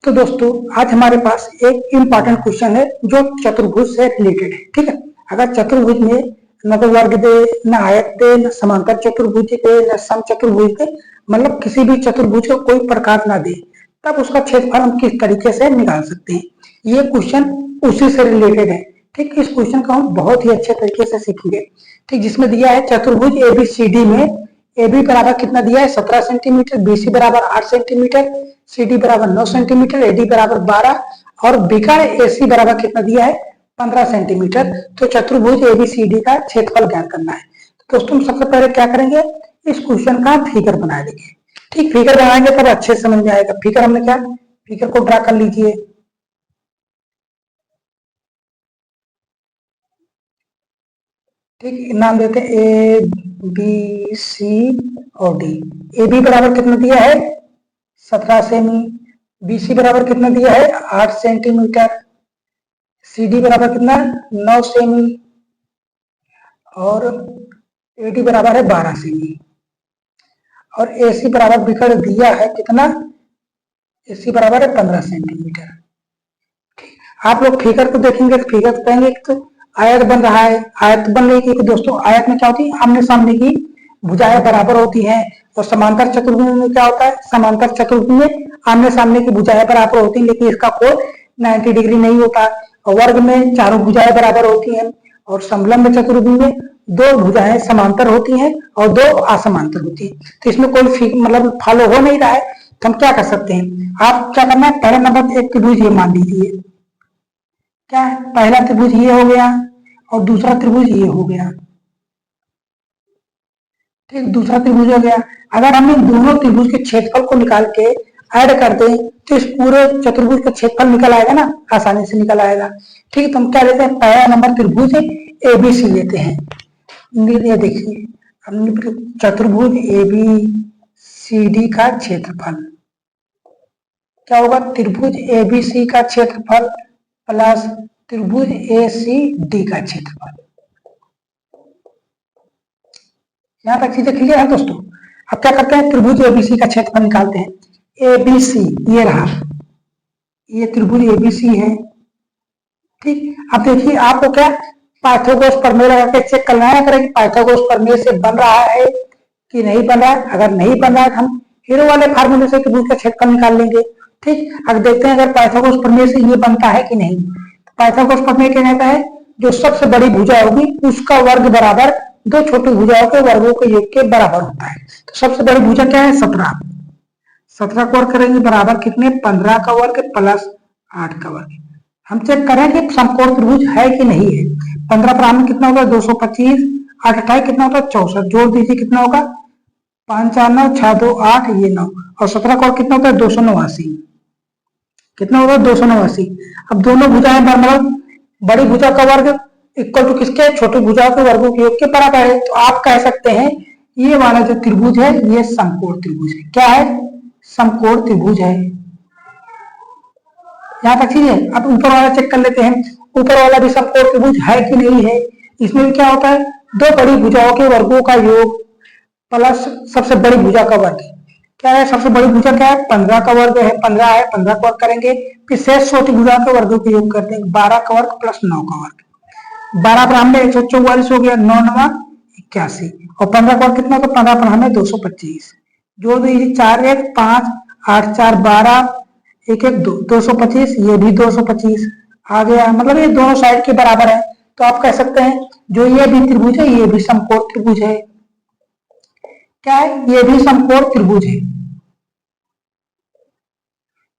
तो दोस्तों आज हमारे पास एक इम्पॉर्टेंट क्वेश्चन है जो चतुर्भुज से रिलेटेड है। ठीक है, अगर चतुर्भुज में न तो वर्ग दे, न आयत दे, न समांतर चतुर्भुज दे, न समचतुर्भुज दे, मतलब किसी भी चतुर्भुज को कोई प्रकार ना दे, तब उसका क्षेत्रफल हम किस तरीके से निकाल सकते हैं। ये क्वेश्चन उसी से रिलेटेड है। ठीक, इस क्वेश्चन को हम बहुत ही अच्छे तरीके से सीखेंगे। ठीक, जिसमें दिया है चतुर्भुज एबीसीडी में AB बराबर कितना दिया है 17 सेंटीमीटर, BC बराबर 8 सेंटीमीटर, CD बराबर 9 सेंटीमीटर, AD बराबर 12 और विकर्ण AC बराबर कितना दिया है 15 सेंटीमीटर। तो चतुर्भुज ABCD का क्षेत्रफल ज्ञात करना है। तो दोस्तों हम सबसे पहले क्या करेंगे, इस क्वेश्चन का फिगर बना लेंगे। ठीक, फिगर बनाएंगे तब अच्छे से समझ में आएगा। फिगर हमने क्या, फिगर को ड्रा कर लीजिए। ठीक, नाम देते हैं ABC और D। AB बराबर कितना दिया है 17 सेमी, BC बराबर कितना दिया है 8 सेंटीमीटर, CD बराबर कितना 9 सेमी और AD बराबर है 12 सेमी और AC बराबर विकर्ण दिया है कितना, AC बराबर है 15 सेंटीमीटर। आप लोग फिगर को देखेंगे तो फिगर को कहेंगे तो आयत बन रहा है। आयत बनने की दोस्तों आयत में क्या होती है, आमने सामने की भुजाएं बराबर होती हैं। और समांतर चतुर्भुज में क्या होता है, समांतर चतुर्भुज में आमने सामने की भुजाएं बराबर होती हैं, लेकिन इसका कोण 90 डिग्री नहीं होता। और वर्ग में चारों भुजाएं बराबर होती हैं और समलंब चतुर्भुज में दो भुजाएं समांतर होती हैं और दो असमांतर होती हैं। तो इसमें कोई मतलब फॉलो हो नहीं रहा है, तो हम क्या कर सकते हैं, आप क्या करना है, पहले नंबर एक त्रिभुज ये मान लीजिए, क्या है, पहला त्रिभुज ये हो गया और दूसरा त्रिभुज ये हो गया। ठीक, दूसरा त्रिभुज हो गया। अगर हम इन दोनों त्रिभुज के क्षेत्रफल को निकाल के ऐड कर दें तो इस पूरे चतुर्भुज का क्षेत्रफल निकल आएगा ना, आसानी से निकल आएगा। ठीक, तो हम क्या लेते हैं, पहला नंबर त्रिभुज ABC लेते हैं। ये देखिए हमने चतुर्भुज ABCD का क्षेत्रफल क्या होगा, त्रिभुज ABC का क्षेत्रफल प्लस त्रिभुज ACD का क्षेत्रफल। यहां तक चीजें क्लियर है दोस्तों। अब क्या करते हैं, त्रिभुज ABC का क्षेत्रफल निकालते हैं। ABC ये रहा, ये त्रिभुज ABC है। ठीक, अब देखिए आपको क्या पाइथागोरस प्रमेय लगा के चेक करना है कि पाइथागोरस प्रमेय से बन रहा है कि नहीं बन रहा है। अगर नहीं बन रहा है हम हीरो वाले फार्मूले से त्रिभुज का क्षेत्रफल निकाल लेंगे। ठीक, अब देखते हैं अगर पाइथागोरस प्रमेय से ये बनता है कि नहीं। पाइथागोरस प्रमेय क्या कहता है, जो सबसे बड़ी भुजा होगी उसका वर्ग बराबर दो छोटी भुजाओं के वर्गों के योग के बराबर होता है। तो सबसे बड़ी भुजा क्या है 17, 17 का वर्ग करेंगे बराबर कितने 15 का वर्ग प्लस 8 का वर्ग। हम चेक करें कि समकोण त्रिभुज है कि नहीं है। 15 पर में कितना होगा 225, 8 28 कितना होगा 64, जोड़ दीजिए कितना होगा 5 4 9 6 2 8 ये 9 और 17 का वर्ग कितना होता है 289, कितना होगा 289। अब दोनों भुजाएं मतलब बड़ी भुजा का वर्ग इक्वल टू किसके, छोटी भुजाओं के वर्गों के योग के बराबर है। तो आप कह सकते हैं ये वाला जो त्रिभुज है ये समकोण त्रिभुज है। क्या है, समकोण त्रिभुज है। यहां तक ठीक है। अब ऊपर वाला चेक कर लेते हैं, ऊपर वाला भी समकोण त्रिभुज है कि नहीं है। इसमें भी क्या होता है, दो बड़ी भुजाओं के वर्गों का योग प्लस सबसे बड़ी भुजा का वर्ग। क्या है, सबसे बड़ी भुजा क्या है 15 का वर्ग है, 15 है, 15 का वर्ग करेंगे, फिर शेष छोटी भुजा के वर्गों के योग करते हैं 12 का वर्ग प्लस 9 का वर्ग। 12 पर हमने 144 हो गया, 9 9 81 और 15 का वर्ग कितना होगा 15 पर हमें 225, जोड़ दीजिए 4 1 5 8 4 12 1 1 2 225, ये भी 225 आ गया, मतलब ये दोनों साइड के बराबर है। तो आप कह सकते हैं जो ये भी त्रिभुज है ये भी समकोण त्रिभुज है। क्या है, ये भी समकोण त्रिभुज है।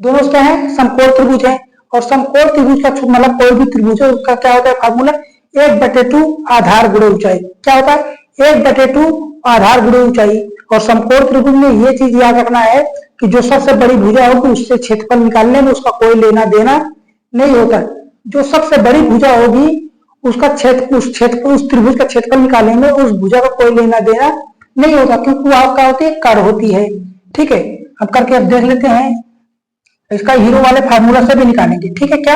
दोनों क्या है, समकोण त्रिभुज है। और समकोण त्रिभुज का मतलब कोई भी त्रिभुज है उसका क्या होता है फार्मूला 1/2 आधार गुणे ऊंचाई। क्या होता है 1/2 आधार गुणे ऊंचाई। और समकोण त्रिभुज में ये चीज याद रखना है कि जो सबसे बड़ी भुजा होगी उससे क्षेत्रफल निकालने में उसका कोई लेना देना नहीं होता। जो सबसे बड़ी भुजा होगी उसका उस त्रिभुज का क्षेत्रफल निकालने में उस भुजा का कोई लेना देना नहीं होता, क्योंकि वो आपका होती है कर होती है। ठीक है, अब करके अब देख लेते हैं, इसका हीरो वाले फार्मूला से भी निकालेंगे। ठीक है, क्या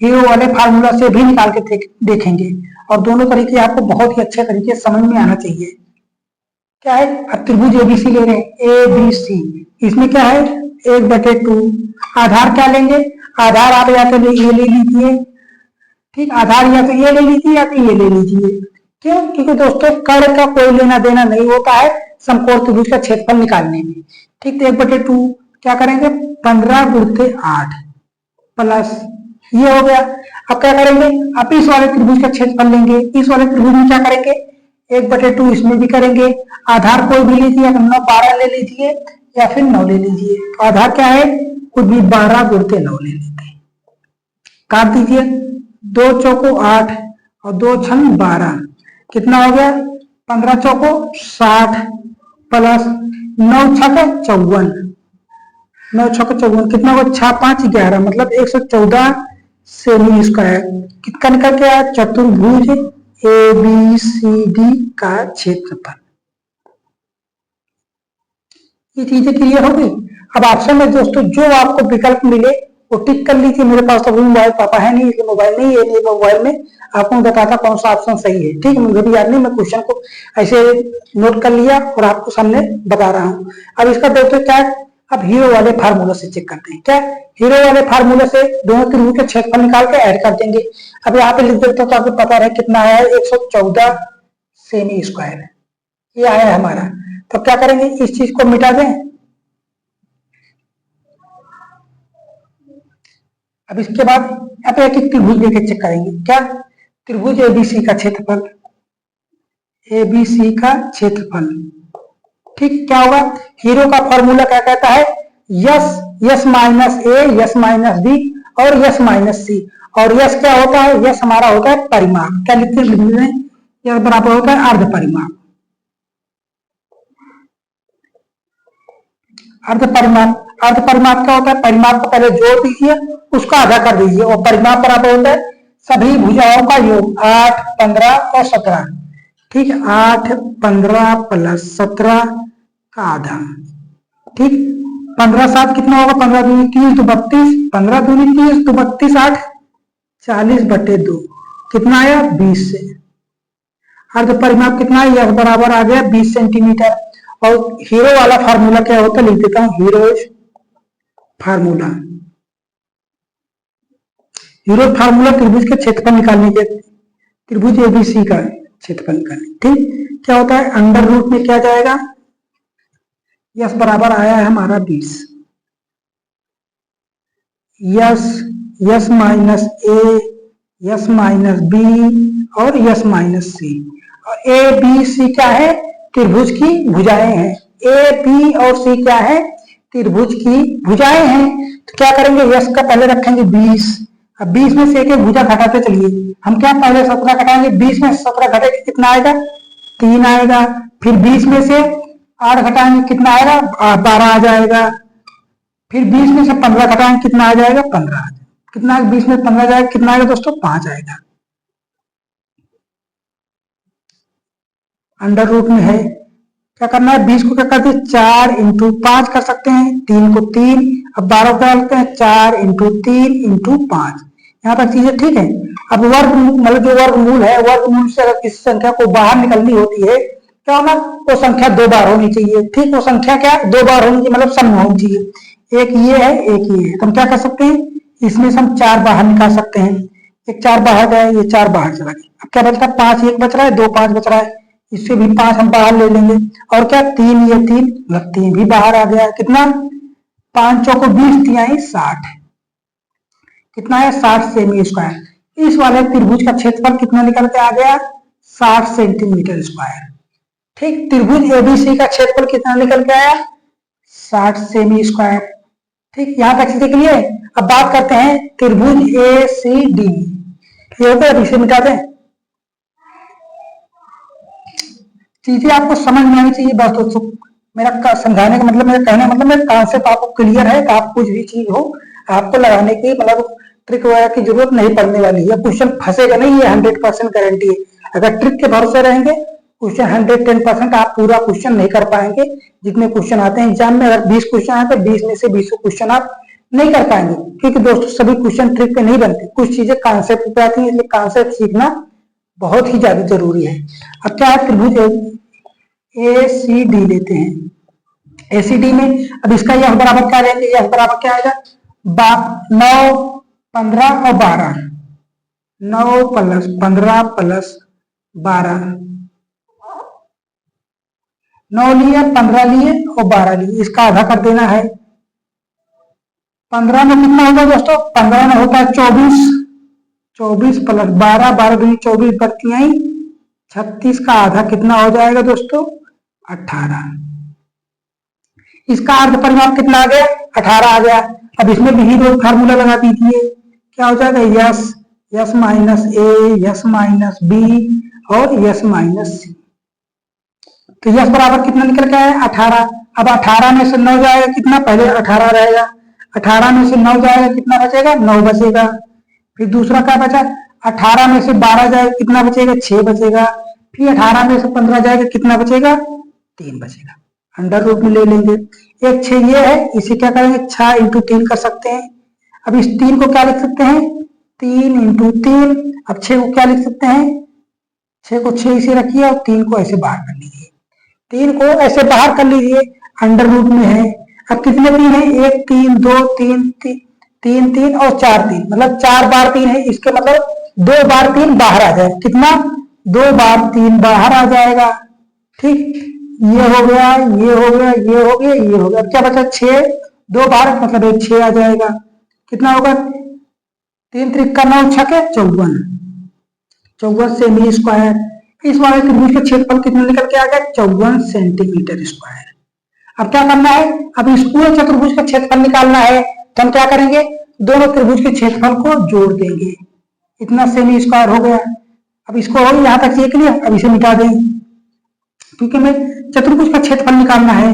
हीरो वाले फार्मूला से भी निकाल के देखेंगे और दोनों तरीके आपको बहुत ही अच्छे तरीके से समझ में आना चाहिए। क्या है, अब त्रिभुज ABC ले रहे हैं ABC, इसमें क्या है 1/2। आधार क्या लेंगे, आधार आप या तो ये ले लीजिए, ठीक, आधार या तो ये ले लीजिए या तो ये ले लीजिए। क्यों, क्योंकि दोस्तों कर्ण का कोई लेना देना नहीं होता है समकोण त्रिभुज का क्षेत्रफल निकालने में। ठीक, तो 1/2 क्या करेंगे, 15 × 8 प्लस ये हो गया। अब क्या करेंगे, अब इस वाले त्रिभुज का क्षेत्रफल लेंगे। इस वाले त्रिभुज में क्या करेंगे, 1/2 इसमें भी करेंगे। आधार कोई भी लीजिए, अगर 9 12 ले लीजिए या फिर 9 ले लीजिए। तो आधार क्या है, कुछ भी 12 × 9 ले लेते हैं। काट दीजिए, 2 चौको 8 और 2 छंग 12, कितना हो गया, 15 चौको 60 प्लस 9 छक्का 54, 9 छक्का 54 कितना होगा, 6 5 11, मतलब 114 सेमी स्क्वायर। कितना निकल के आया, चतुर्भुज ABCD का क्षेत्रफल। ये चीजें क्लियर हो गई। अब ऑप्शन में दोस्तों जो आपको विकल्प मिले वो टिक कर लीजिए। मेरे पास तो मोबाइल पापा है नहीं, इसलिए मोबाइल नहीं है, नहीं मोबाइल में आपको बताता कौन सा ऑप्शन सही है। ठीक है, मुझे भी याद नहीं, मैं क्वेश्चन को ऐसे नोट कर लिया और आपको सामने बता रहा हूँ। अब इसका दोस्तों क्या, अब हीरो वाले फार्मूला से चेक करते हैं। क्या, हीरो वाले फार्मूला से दोनों त्रिभुज के क्षेत्रफल निकाल के ऐड कर देंगे। अब यहाँ पे लिख देते तो आपको पता रहे कितना है, 114 सेमी स्क्वायर ये आया है हमारा। तो क्या करेंगे, इस चीज को मिटा दें। अब इसके बाद अब एक एक त्रिभुज लेके चेक करेंगे। क्या, त्रिभुज ABC का क्षेत्रफल, ABC का क्षेत्रफल। ठीक, क्या होगा, हीरो का फॉर्मूला क्या कहता है, यस माइनस ए, यस माइनस बी और यस माइनस सी। और यस क्या होता है, यस हमारा होता है परिमाप। क्या लिखते हैं, यस बराबर होता है अर्ध परिमाप। अर्ध परिमाप, अर्ध परिमाप क्या होता है, परिमाप को पहले जोड़ दीजिए, उसका आधा कर दीजिए और परिमाप बराबर होता है सभी भुजाओं का योग, 8 15 और 17। ठीक है, 8 15 प्लस 17 का आधा। ठीक, 15 7 कितना होगा, 15 दूनी 30 तो 32, 15 दूनी 30 तो 32 8 40/2 कितना आया, 20 से। अर्ध परिमाप कितना है, यह बराबर आ गया 20 सेंटीमीटर। और हीरो वाला फार्मूला क्या होता है, लिख देता हूं, हीरो फार्मूला। हीरो फार्मूला त्रिभुज के क्षेत्रफल निकालने के, त्रिभुज ABC का क्षेत्रफल निकालने। ठीक, क्या होता है, अंडर रूट में क्या जाएगा, यस बराबर आया है हमारा 20, यस माइनस ए, यस माइनस बी और यस माइनस सी। और ABC क्या है, त्रिभुज की भुजाएं हैं। A B और C क्या है, त्रिभुज की भुजाएं हैं। तो क्या करेंगे, यस का पहले रखेंगे 20। अब 20 में से एक एक भुजा घटाते चलिए। हम क्या पहले 17 घटाएंगे, 20 में से 17 घटेगा कितना आएगा, 3 आएगा। फिर 20 में से 8 घटाएंगे कितना आएगा, 12 आ जाएगा। फिर 20 में से 15 घटाएंगे कितना आ जाएगा, 15। कितना 20 में 15 जाएगा, कितना आएगा दोस्तों, 5 आएगा। अंडर रूट में है, क्या करना है, 20 को क्या करते हैं, 4 × 5 कर सकते हैं, 3 को 3। अब 12 को डालते हैं, 4 × 3 × 5। यहाँ तक चीजें ठीक है। अब वर्ग मतलब जो वर्गमूल है, वर्गमूल से अगर किसी संख्या को बाहर निकलनी होती है, क्या होना, वो संख्या 2 बार होनी चाहिए। ठीक, वो संख्या क्या 2 बार होनी चाहिए, मतलब सम होनी चाहिए। एक ये है, एक ये है, तो हम क्या कर सकते हैं, इसमें से हम 4 बाहर निकाल सकते हैं। एक 4 बाहर गया, ये 4 बाहर चला गया। अब क्या बचता है, 5 1 बच रहा है, 2 5 बच रहा है। इससे भी 5 हम बाहर ले लेंगे। और क्या, 3 ये 3 3 भी बाहर आ गया। कितना, 5 चौको 20 3 60, कितना है, 60 सेमी स्क्वायर। इस वाले त्रिभुज का क्षेत्रफल कितना निकल के आ गया, 60 सेंटीमीटर स्क्वायर। ठीक, त्रिभुज ABC का क्षेत्रफल कितना निकल के आया, 60 सेमी स्क्वायर। ठीक, यहां तक चीजें क्लियर है। अब बात करते हैं त्रिभुज ACD। ये होता है, इसे मिटा दें। चीजें आपको समझ में आनी चाहिए बस दोस्तों। मेरा समझाने का मतलब, मेरा कहने का मतलब, मेरा कॉन्सेप्ट आपको क्लियर है कि आप कुछ भी चीज हो आपको लगाने की मतलब ट्रिक वगैरह की जरूरत नहीं पड़ने वाली है। क्वेश्चन फंसेगा नहीं, ये 100% गारंटी है। अगर ट्रिक के भरोसे रहेंगे, क्वेश्चन 110% आप पूरा क्वेश्चन नहीं कर पाएंगे। जितने क्वेश्चन आते हैं एग्जाम में, अगर 20 क्वेश्चन आते हैं, 20 में से 20 क्वेश्चन आप नहीं कर पाएंगे, क्योंकि दोस्तों सभी क्वेश्चन ट्रिक पे नहीं बनते, कुछ चीजें कॉन्सेप्ट पे आती है, इसलिए कॉन्सेप्ट सीखना बहुत ही ज्यादा जरूरी है। अब क्या है, त्रिभुज ACD लेते हैं। एसीडी में। अब इसका यह बराबर क्या लेंगे, यह बराबर क्या आएगा, 9, 15 और 12, 9 प्लस 15 प्लस 12, 9 लिए, 15 लिए और 12 लिए, इसका आधा कर देना है। 15 में कितना होगा दोस्तों, 15 में होता है 24, 24 प्लस 12, 12 दूनी 24 बढ़ती आई 36 का आधा कितना हो जाएगा दोस्तों, 18। इसका अर्ध परिमाप कितना आ गया, 18 आ गया। अब इसमें भी फार्मूला लगा दीजिए, क्या हो जाएगा, यस, यस माइनस ए, यस माइनस बी और यस माइनस सी। तो यस बराबर कितना निकल के आया, 18। अब 18 में से 9 जाएगा कितना, पहले 18 रहेगा, 18 में से 9 जाएगा कितना बचेगा, 9 बचेगा। फिर दूसरा क्या बचा, 18 में से 12 जाएगा कितना बचेगा, 6 बचेगा। फिर 18 में से 15 जाएगा कितना बचेगा, 3 बचेगा। अंडर रूट में ले लेंगे, एक 6 ये है, इसे क्या करेंगे 6 इंटू 3 कर सकते हैं। अब इस 3 को क्या लिख सकते हैं, 3 इंटू 3। अब 6 को क्या लिख सकते हैं, 6 को 6 इसे रखिए और 3 को ऐसे बाहर कर लीजिए, 3 को ऐसे बाहर कर लीजिए, अंडर रूट में है। अब कितने 3 है, 1 3 2 3 3 3 और 4 3, मतलब 4 बार 3 है, इसके मतलब 2 बार 3 बाहर आ जाएगा, कितना, 2 बार 3 बाहर आ जाएगा। ठीक, ये हो गया, ये हो गया, ये हो गया, ये हो गया। क्या बचा, 6, 2 बार मतलब एक 6 आ जाएगा, कितना होगा, 3 3 का 9 छके 54, 54 सेमी स्क्वायर। इस वाले त्रिभुज का क्षेत्रफल कितना निकल के आ गया, 54 सेंटीमीटर स्क्वायर। अब क्या करना है, अब इस पूरे चतुर्भुज का क्षेत्रफल निकालना है, तो हम क्या करेंगे, दोनों त्रिभुज के क्षेत्रफल को जोड़ देंगे, इतना सेमी स्क्वायर हो गया। अब इसको हो यहां तक सीख लिया, अब इसे मिटा दें, क्योंकि हमें चतुर्भुज का क्षेत्रफल निकालना है।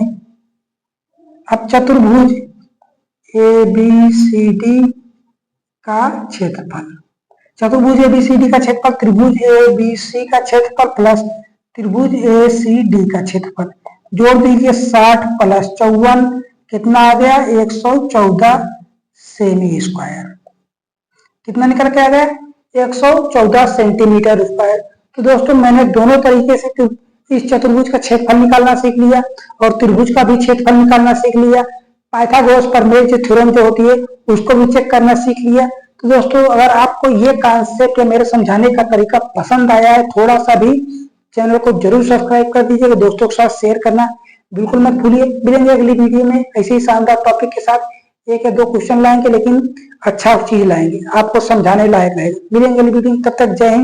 अब चतुर्भुज ABCD का क्षेत्रफल, चतुर्भुज ABCD का क्षेत्रफल त्रिभुज ABC का क्षेत्रफल प्लस त्रिभुज ACD का क्षेत्रफल, जोड़ दीजिए 60 प्लस 54 कितना आ गया, 114 सेमी स्क्वायर। कितना निकल के आ गया, 114 सेंटीमीटर स्क्वायर। तो दोस्तों मैंने दोनों तरीके से इस चतुर्भुज का क्षेत्रफल निकालना सीख लिया और त्रिभुज का भी क्षेत्रफल निकालना सीख लिया। पाइथागोरस प्रमेय जो थ्योरम जो होती है उसको भी चेक करना सीख लिया। तो दोस्तों अगर आपको ये कॉन्सेप्ट या मेरे समझाने का तरीका पसंद आया है, थोड़ा सा भी, चैनल को जरूर सब्सक्राइब कर दीजिएगा, दोस्तों के साथ शेयर करना बिल्कुल मत भूलिए। मिलेंगे अगली वीडियो में ऐसे ही शानदार टॉपिक के साथ, 1 या 2 क्वेश्चन लाएंगे, लेकिन अच्छा चीज लाएंगे, आपको समझाने लायक रहेगा। मिलेंगे अगली वीडियो में, तब तक जय हिंद।